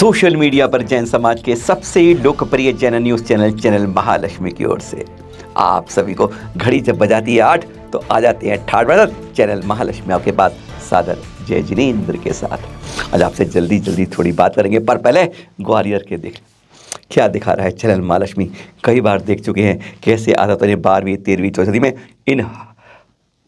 Social media पर जैन समाज के सबसे लोकप्रिय जैन न्यूज चैनल महालक्ष्मी की ओर से आप सभी को घड़ी जब बजाती है 8 तो आ जाते हैं ठाठ बजात चैनल महालक्ष्मी आपके पास सादर जय जिनेंद्र के साथ। आज आपसे जल्दी थोड़ी बात करेंगे, पर पहले ग्वालियर के देख क्या दिखा रहा है चैनल महालक्ष्मी। कई बार देख चुके हैं कैसे आदतों ने 12वीं 13वीं 14वीं में इन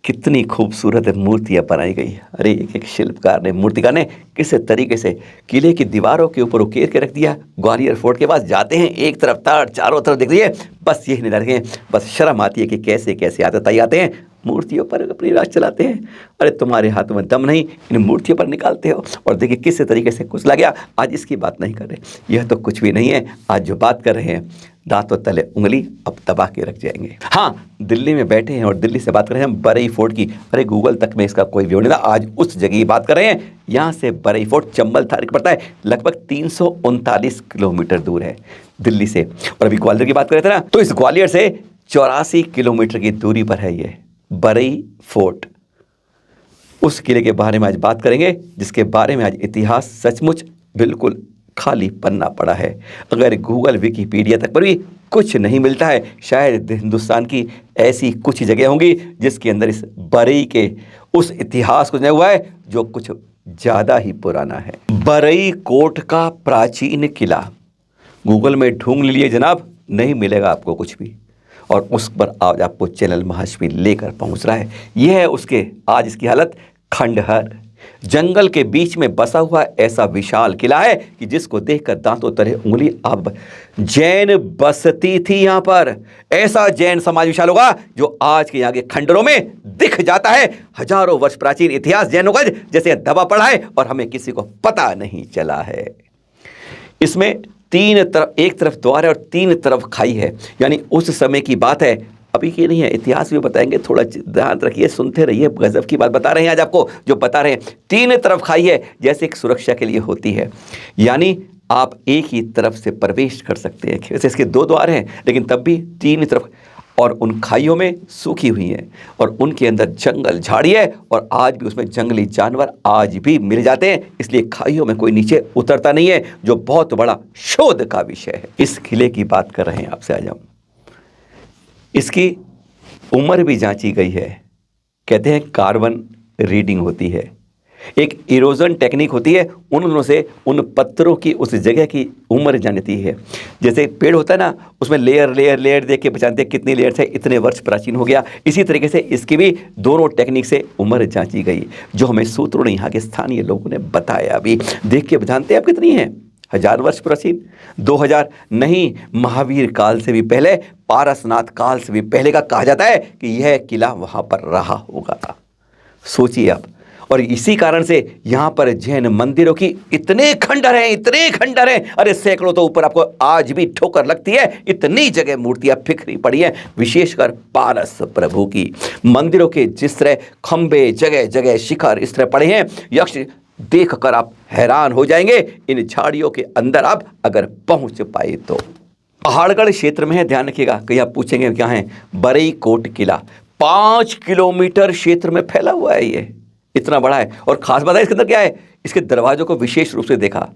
कितनी खूबसूरत मूर्तियाँ बनाई गई। अरे एक शिल्पकार ने मूर्तिकार ने किस तरीके से किले की दीवारों के ऊपर उकेर के रख दिया। ग्वालियर फोर्ट के पास जाते हैं, एक तरफ तार चारों तरफ दिख रही है, बस यही नहीं लगे, बस शर्म आती है कि कैसे कैसे आदताई आते हैं, मूर्तियों पर अपनी राज चलाते हैं। अरे तुम्हारे हाथों में दम नहीं, इन मूर्तियों पर निकालते हो। और देखिए किस तरीके से कुचला गया। आज इसकी बात नहीं कर रहे, यह तो कुछ भी नहीं है। आज जो बात कर रहे हैं दांतों तले उंगली अब दबा के रख जाएंगे। हाँ, दिल्ली में बैठे हैं और दिल्ली से बात कर रहे हैं बरई फोर्ट की। अरे गूगल तक में इसका कोई व्यू नहीं था, आज उस जगह की बात कर रहे हैं। यहाँ से बरई फोर्ट चंबल थाने पड़ता है, लगभग 339 किलोमीटर दूर है दिल्ली से। और अभी ग्वालियर की बात कर रहे थे ना, तो इस ग्वालियर से 84 किलोमीटर की दूरी पर है ये बरई फोर्ट। उस किले के बारे में आज बात करेंगे जिसके बारे में आज इतिहास सचमुच बिल्कुल खाली पन्ना पड़ा है। अगर गूगल विकिपीडिया तक पर भी कुछ नहीं मिलता है, शायद हिंदुस्तान की ऐसी कुछ जगह होंगी जिसके अंदर इस बरई के उस इतिहास को हुआ है जो कुछ ज़्यादा ही पुराना है। बरई कोट का प्राचीन किला गूगल में ढूंढ लीजिए जनाब, नहीं मिलेगा आपको कुछ भी। और उस पर आज आपको चैनल महालक्ष्मी लेकर पहुंच रहा है। यह है उसके आज इसकी हालत। खंडहर जंगल के बीच में बसा हुआ ऐसा विशाल किला है कि जिसको देखकर दांतों तले उंगली। अब जैन बसती थी यहाँ पर, ऐसा जैन समाज विशाल होगा जो आज के यहाँ के खंडरों में दिख जाता है। हजारों वर्ष प्राचीन इतिहास जैनों का जैसे दबा पड़ा है और हमें किसी को पता नहीं चला है। इसमें एक तरफ द्वार है और 3 तरफ खाई है, यानी उस समय की बात है, अभी की नहीं है। इतिहास भी बताएंगे, थोड़ा ध्यान रखिए, सुनते रहिए, गजब की बात बता रहे हैं आज आपको। जो बता रहे हैं 3 तरफ खाई है जैसे एक सुरक्षा के लिए होती है, यानी आप एक ही तरफ से प्रवेश कर सकते हैं। वैसे इसके 2 द्वार हैं लेकिन तब भी 3 तरफ, और उन खाइयों में सूखी हुई हैं और उनके अंदर जंगल झाड़ी है और आज भी उसमें जंगली जानवर आज भी मिल जाते हैं। इसलिए खाइयों में कोई नीचे उतरता नहीं है, जो बहुत बड़ा शोध का विषय है। इस किले की बात कर रहे हैं आपसे आज हम। इसकी उम्र भी जांची गई है। कहते हैं कार्बन रीडिंग होती है, एक इरोजन टेक्निक होती है, उन दोनों से उन पत्थरों की उस जगह की उम्र जानती है। जैसे पेड़ होता है ना, उसमें लेयर देख के पहचानते हैं कितनी लेयर से इतने वर्ष प्राचीन हो गया। इसी तरीके से इसकी भी दोनों टेक्निक से उम्र जांची गई, जो हमें सूत्रों ने यहाँ के स्थानीय लोगों ने बताया। अभी देख के जानते हैं आप कितनी है, 1000 वर्ष प्राचीन, 2000 नहीं, महावीर काल से भी पहले, पारसनाथ काल से भी पहले का कहा जाता है कि यह किला वहाँ पर रहा होगा। सोचिए आप। और इसी कारण से यहाँ पर जैन मंदिरों की इतने खंडर हैं। अरे सैकड़ों तो ऊपर आपको आज भी ठोकर लगती है, इतनी जगह मूर्तियां बिखरी पड़ी हैं, विशेषकर पारस प्रभु की। मंदिरों के जिस तरह खंबे, जगह जगह शिखर इस तरह पड़े हैं, यक्ष देखकर आप हैरान हो जाएंगे। इन झाड़ियों के अंदर आप अगर पहुंच पाए तो। पहाड़गढ़ क्षेत्र में है, ध्यान रखिएगा। कहीं आप पूछेंगे क्या है, बरई कोट किला 5 किलोमीटर क्षेत्र में फैला हुआ है, ये इतना बड़ा है। और खास बात है इसके अंदर क्या है, इसके दरवाजों को विशेष रूप से देखा,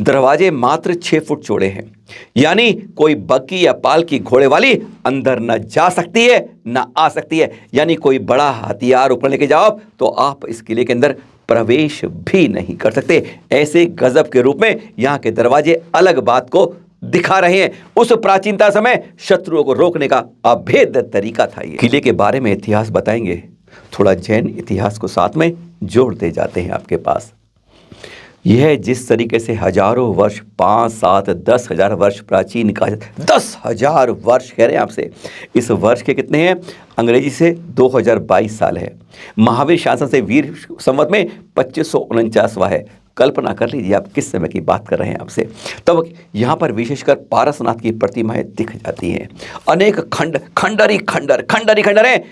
दरवाजे मात्र 6 फुट चौड़े हैं, यानी कोई बग्गी या पालकी घोड़े वाली अंदर न जा सकती है न आ सकती है। यानी कोई बड़ा हथियार ऊपर लेके जाओ तो आप इस किले के अंदर प्रवेश भी नहीं कर सकते। ऐसे गजब के रूप में यहाँ के दरवाजे अलग बात को दिखा रहे हैं। उस प्राचीनता समय शत्रुओं को रोकने का अभेद तरीका था ये। किले के बारे में इतिहास बताएंगे, थोड़ा जैन इतिहास को साथ में जोड़ते जाते हैं आपके पास। यह जिस तरीके से हजारों वर्ष, 5, 7, 10,000 वर्ष प्राचीन का, 10,000 वर्ष कह रहे हैं आपसे। इस वर्ष के कितने हैं, अंग्रेजी से 2022 साल है, महावीर शासन से वीर संवत में 2549वां है। कल्पना कर लीजिए आप किस समय की बात कर रहे हैं आपसे। तब यहाँ पर विशेषकर पारसनाथ की प्रतिमाएं दिख जाती हैं। अनेक खंडर हैं।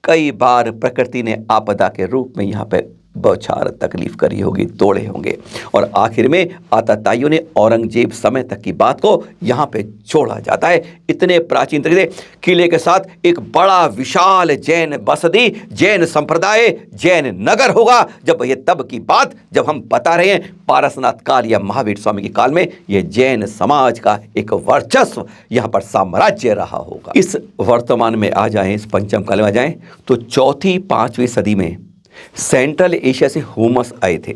कई बार प्रकृति ने आपदा के रूप में यहाँ पे बौछार तकलीफ करी होगी, तोड़े होंगे। और आखिर में आताताइयों ने औरंगजेब समय तक की बात को यहाँ पे जोड़ा जाता है। इतने प्राचीन तरीके से किले के साथ एक बड़ा विशाल जैन बसती, जैन संप्रदाय, जैन नगर होगा। जब ये तब की बात जब हम बता रहे हैं, पारसनाथ काल या महावीर स्वामी के काल में ये जैन समाज का एक वर्चस्व यहाँ पर साम्राज्य रहा होगा। इस वर्तमान में आ जाएं, इस पंचम काल में आ जाएं, तो 4वीं-5वीं सदी में सेंट्रल एशिया से हुमस आए थे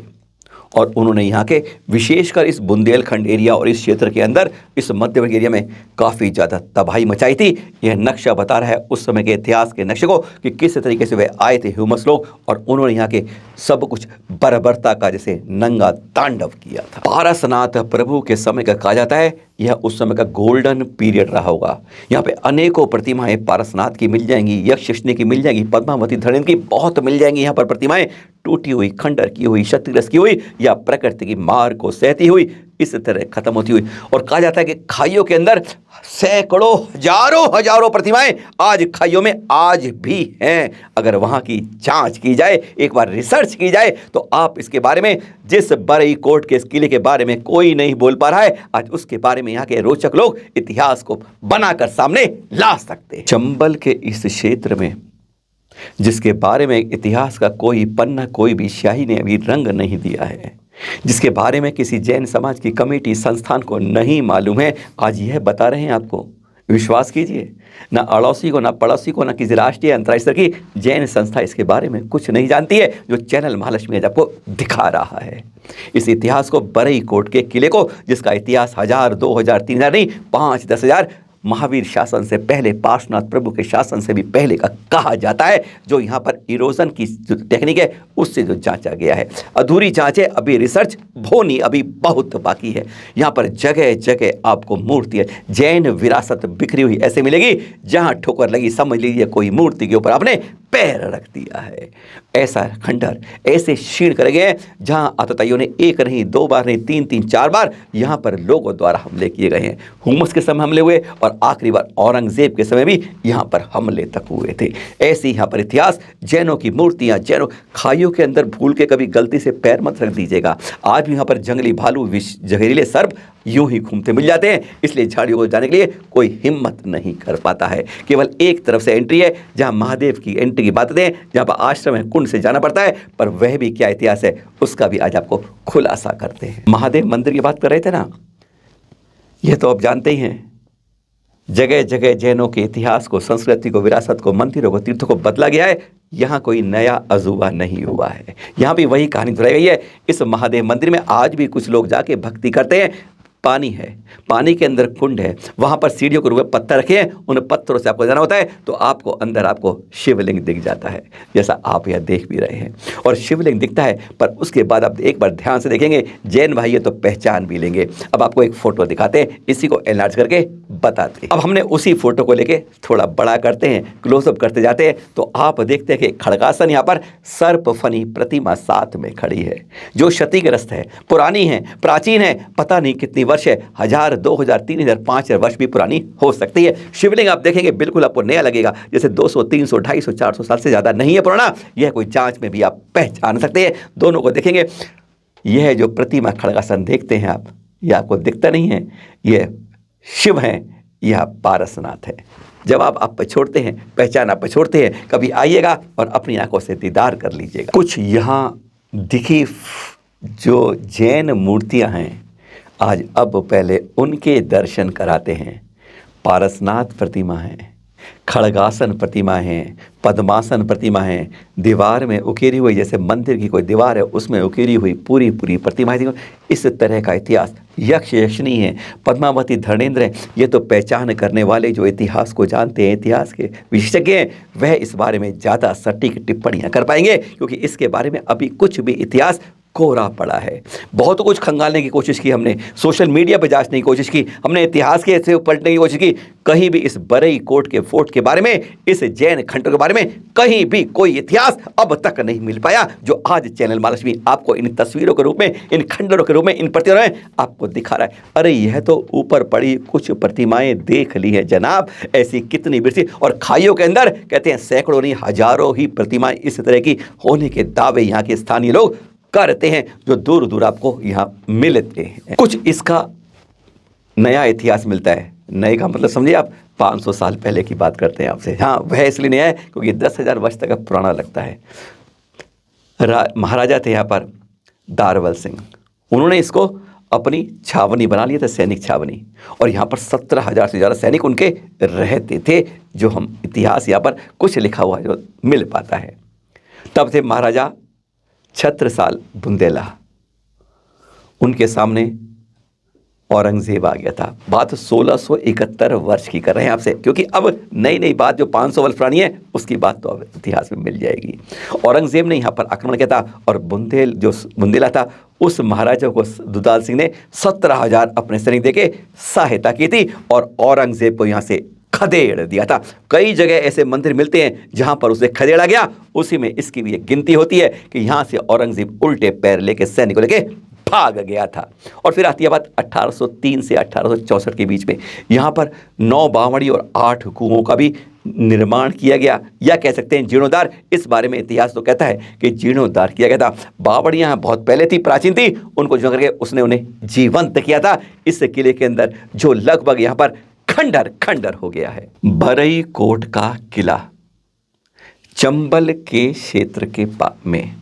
और उन्होंने यहाँ के विशेषकर इस बुंदेलखंड एरिया और इस क्षेत्र के अंदर इस मध्यवर्गीय एरिया में काफ़ी ज़्यादा तबाही मचाई थी। यह नक्शा बता रहा है उस समय के इतिहास के नक्शे को कि किस तरीके से वे आए थे ह्यूमस लोग, और उन्होंने यहाँ के सब कुछ बर्बरता का जैसे नंगा तांडव किया था। पारसनाथ प्रभु के समय का कहा जाता है यह उस समय का गोल्डन पीरियड रहा होगा। यहाँ पे अनेकों प्रतिमाएं पारसनाथ की मिल जाएंगी, यक्षिष्णी की मिल जाएंगी, पद्मावती धरणेन्द्र की बहुत मिल जाएंगी। यहाँ पर प्रतिमाएं टूटी हुई, खंडर की हुई, क्षतिग्रस्त की हुई या प्रकृति की मार को सहती हुई इस तरह खत्म होती हुई। और कहा जाता है कि खाइयों के अंदर सैकड़ों हजारों प्रतिमाएं आज खाइयों में आज भी हैं। अगर वहां की जांच की जाए, एक बार रिसर्च की जाए, तो आप इसके बारे में, जिस बरई कोट के इस किले के बारे में कोई नहीं बोल पा रहा है, आज उसके बारे में यहाँ के रोचक लोग इतिहास को बनाकर सामने ला सकते हैं। चंबल के इस क्षेत्र में जिसके बारे में इतिहास का कोई पन्ना, कोई भी स्याही ने अभी रंग नहीं दिया है, जिसके बारे में किसी जैन समाज की कमेटी, संस्थान को नहीं मालूम है, आज यह बता रहे हैं आपको। विश्वास कीजिए, ना अड़ोसी को, ना पड़ोसी को, ना किसी राष्ट्रीय अंतर्राष्ट्रीय की जैन संस्था इसके बारे में कुछ नहीं जानती है, जो चैनल महालक्ष्मी आज आपको दिखा रहा है। इस इतिहास को, बरई कोट के किले को, जिसका इतिहास 1000, 2000, 3000 नहीं, 5-10 हजार महावीर शासन से पहले, पार्श्वनाथ प्रभु के शासन से भी पहले का कहा जाता है, जो यहाँ पर इरोजन की जो टेक्निक है उससे जो जांचा गया है। अधूरी जांच है, अभी रिसर्च होनी अभी बहुत बाकी है। यहाँ पर जगह जगह आपको मूर्ति है, जैन विरासत बिखरी हुई ऐसे मिलेगी, जहाँ ठोकर लगी समझ लीजिए कोई मूर्ति के ऊपर आपने पैर रख दिया है। ऐसा खंडर, ऐसे क्षीण करे गए जहां आतताइयों ने एक नहीं, 2 बार नहीं, 3-3, 4 बार यहां पर लोगों द्वारा हमले किए गए हैं। हुमस के समय हमले हुए और आखिरी बार औरंगजेब के समय भी यहां पर हमले तक हुए थे। ऐसे यहां पर इतिहास, जैनों की मूर्तियां, जैनों खाइयों के अंदर भूल के कभी गलती से पैर मत रख दीजिएगा। आज भी यहां पर जंगली भालू, जहरीले सर्प यूं ही घूमते मिल जाते हैं, इसलिए झाड़ियों को जाने के लिए कोई हिम्मत नहीं कर पाता है। केवल एक तरफ से एंट्री है, जहां महादेव की एंट्री की बात है, जहां पर आश्रम है, कुंड से जाना पड़ता है, पर वह भी क्या इतिहास है उसका भी आज आपको खुलासा करते हैं। महादेव मंदिर की बात कर रहे थे ना, यह तो आप जानते ही हैं, जगह जगह जैनों के इतिहास को, संस्कृति को, विरासत को, मंदिरों को, तीर्थों को बदला गया है। यहाँ कोई नया अजूबा नहीं हुआ है, यहाँ भी वही कहानी दोहराई गई है। इस महादेव मंदिर में आज भी कुछ लोग जाके भक्ति करते हैं। पानी है, पानी के अंदर कुंड है, वहाँ पर सीढ़ियों के रूप में पत्थर रखे हैं, उन पत्थरों से आपको जाना होता है, तो आपको अंदर आपको शिवलिंग दिख जाता है, जैसा आप यह देख भी रहे हैं। और शिवलिंग दिखता है, पर उसके बाद आप एक बार ध्यान से देखेंगे, जैन भाई ये तो पहचान भी लेंगे। अब आपको एक फ़ोटो दिखाते हैं, इसी को एनलार्ज करके बताते हैं। अब हमने उसी फोटो को लेके थोड़ा बड़ा करते हैं, क्लोजअप करते जाते हैं, तो आप देखते हैं कि खड़गासन यहाँ पर सर्प फनी प्रतिमा साथ में खड़ी है, जो क्षतिग्रस्त है, पुरानी है, प्राचीन है, पता नहीं कितनी वर्ष है, 1000, 2000, 3000, 5000 वर्ष भी पुरानी हो सकती है। शिवलिंग आप देखेंगे बिल्कुल आपको नया लगेगा, जैसे 200, 300, 250, 400 साल से ज़्यादा नहीं है पुराना। यह कोई जांच में भी आप पहचान सकते हैं। दोनों को देखेंगे, यह जो प्रतिमा खड़गासन देखते हैं आप, यह आपको दिखता नहीं है, यह शिव हैं, यह पारसनाथ है। जब आप छोड़ते हैं, पहचान आप छोड़ते हैं, कभी आइएगा और अपनी आंखों से दीदार कर लीजिएगा। कुछ यहाँ दिखी जो जैन मूर्तियाँ हैं, आज अब पहले उनके दर्शन कराते हैं। पारसनाथ प्रतिमा है, खड़गासन प्रतिमा है, पद्मासन प्रतिमा है, दीवार में उकेरी हुई, जैसे मंदिर की कोई दीवार है उसमें उकेरी हुई पूरी पूरी प्रतिमा है। इस तरह का इतिहास, यक्ष यक्षिणी है, पद्मावती धरणेन्द्र है। ये तो पहचान करने वाले जो इतिहास को जानते हैं, इतिहास के विशेषज्ञ हैं, वह इस बारे में ज़्यादा सटीक टिप्पणियाँ कर पाएंगे, क्योंकि इसके बारे में अभी कुछ भी इतिहास कोरा पड़ा है। बहुत कुछ खंगालने की कोशिश की हमने, सोशल मीडिया पर जांचने की कोशिश की हमने, इतिहास के ऐसे पलटने की कोशिश की, कहीं भी इस बरई कोट के फोर्ट के बारे में, इस जैन खंडर के बारे में कहीं भी कोई इतिहास अब तक नहीं मिल पाया, जो आज चैनल महालक्ष्मी आपको इन तस्वीरों के रूप में, इन खंडरों के रूप में, इन प्रतिमाओं में आपको दिखा रहा है। अरे यह तो ऊपर पड़ी कुछ प्रतिमाएं देख ली है जनाब, ऐसी कितनी बिरसी, और खाइयों के अंदर कहते हैं सैकड़ों नहीं हजारों ही प्रतिमाएं इस तरह की होने के दावे यहाँ के स्थानीय लोग करते हैं, जो दूर दूर आपको यहाँ मिलते हैं। कुछ इसका नया इतिहास मिलता है, नए का मतलब समझिए आप 500 साल पहले की बात करते हैं आपसे। हाँ, वह इसलिए नया है क्योंकि 10,000 वर्ष तक पुराना लगता है। महाराजा थे यहाँ पर दारवल सिंह, उन्होंने इसको अपनी छावनी बना लिया था, सैनिक छावनी, और यहाँ पर 17,000 से ज़्यादा सैनिक उनके रहते थे, जो हम इतिहास यहाँ पर कुछ लिखा हुआ जो मिल पाता है। तब थे महाराजा छत्रसाल बुंदेला, उनके सामने औरंगजेब आ गया था। बात 1671 वर्ष की कर रहे हैं आपसे, क्योंकि अब नई नई बात जो 500 वर्ष पुरानी है उसकी बात तो अब इतिहास में मिल जाएगी। औरंगजेब ने यहाँ पर आक्रमण किया था, और बुंदेला था, उस महाराजा को दुदाल सिंह ने 17,000 अपने सैनिक देके सहायता की थी, और औरंगजेब को यहाँ से खदेड़ दिया था। कई जगह ऐसे मंदिर मिलते हैं जहां पर उसे खदेड़ा गया, उसी में इसकी भी एक गिनती होती है कि यहां से औरंगजेब उल्टे पैर लेके सैनिक को लेके भाग गया था। और फिर आती है बात 1803 से 1864 के बीच में, यहाँ पर 9 बावड़ी और 8 कुओं का भी निर्माण किया गया, या कह सकते हैं जीर्णोद्धार। इस बारे में इतिहास तो कहता है कि जीर्णोद्धार किया गया था। बावड़ियाँ बहुत पहले थी, प्राचीन थी, उनको जो करके उसने उन्हें जीवंत किया था इस किले के अंदर, जो लगभग यहाँ पर खंडर खंडर हो गया है। बरई कोट का किला चंबल के क्षेत्र के में,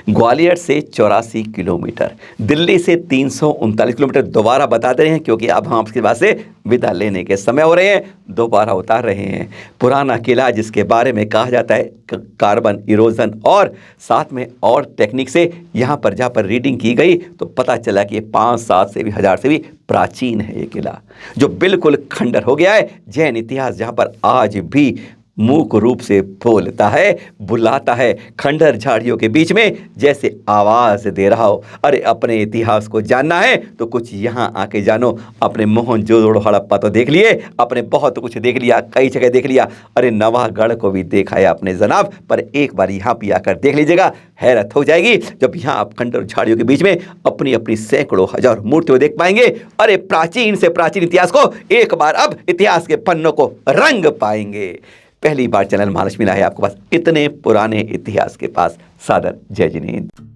ग्वालियर से 84 किलोमीटर, दिल्ली से 339 किलोमीटर। दोबारा बता दे रहे हैं क्योंकि अब हम आपके पास से विदा लेने के समय हो रहे हैं, दोबारा उतार रहे हैं। पुराना किला जिसके बारे में कहा जाता है कार्बन इरोजन और साथ में और टेक्निक से यहाँ पर जहाँ पर रीडिंग की गई तो पता चला कि ये 5,000 से भी 1,000 से भी प्राचीन है ये किला, जो बिल्कुल खंडर हो गया है। जैन इतिहास जहाँ पर आज भी मूक रूप से बोलता है, बुलाता है, खंडर झाड़ियों के बीच में जैसे आवाज दे रहा हो। अरे अपने इतिहास को जानना है तो कुछ यहाँ आके जानो। अपने मोहनजोदड़ो हड़प्पा तो देख लिए, अपने बहुत कुछ देख लिया, कई जगह देख लिया, अरे नवागढ़ को भी देखा है आपने जनाब, पर एक बार यहाँ भी आकर देख लीजिएगा, हैरत हो जाएगी जब यहाँ आप खंडर झाड़ियों के बीच में अपनी अपनी सैकड़ों हजार मूर्तियों देख पाएंगे। अरे प्राचीन से प्राचीन इतिहास को एक बार अब इतिहास के पन्नों को रंग पाएंगे। पहली बार चैनल महालक्ष्मी लाए आपके पास इतने पुराने इतिहास के पास। सादर जय जिनेंद्र।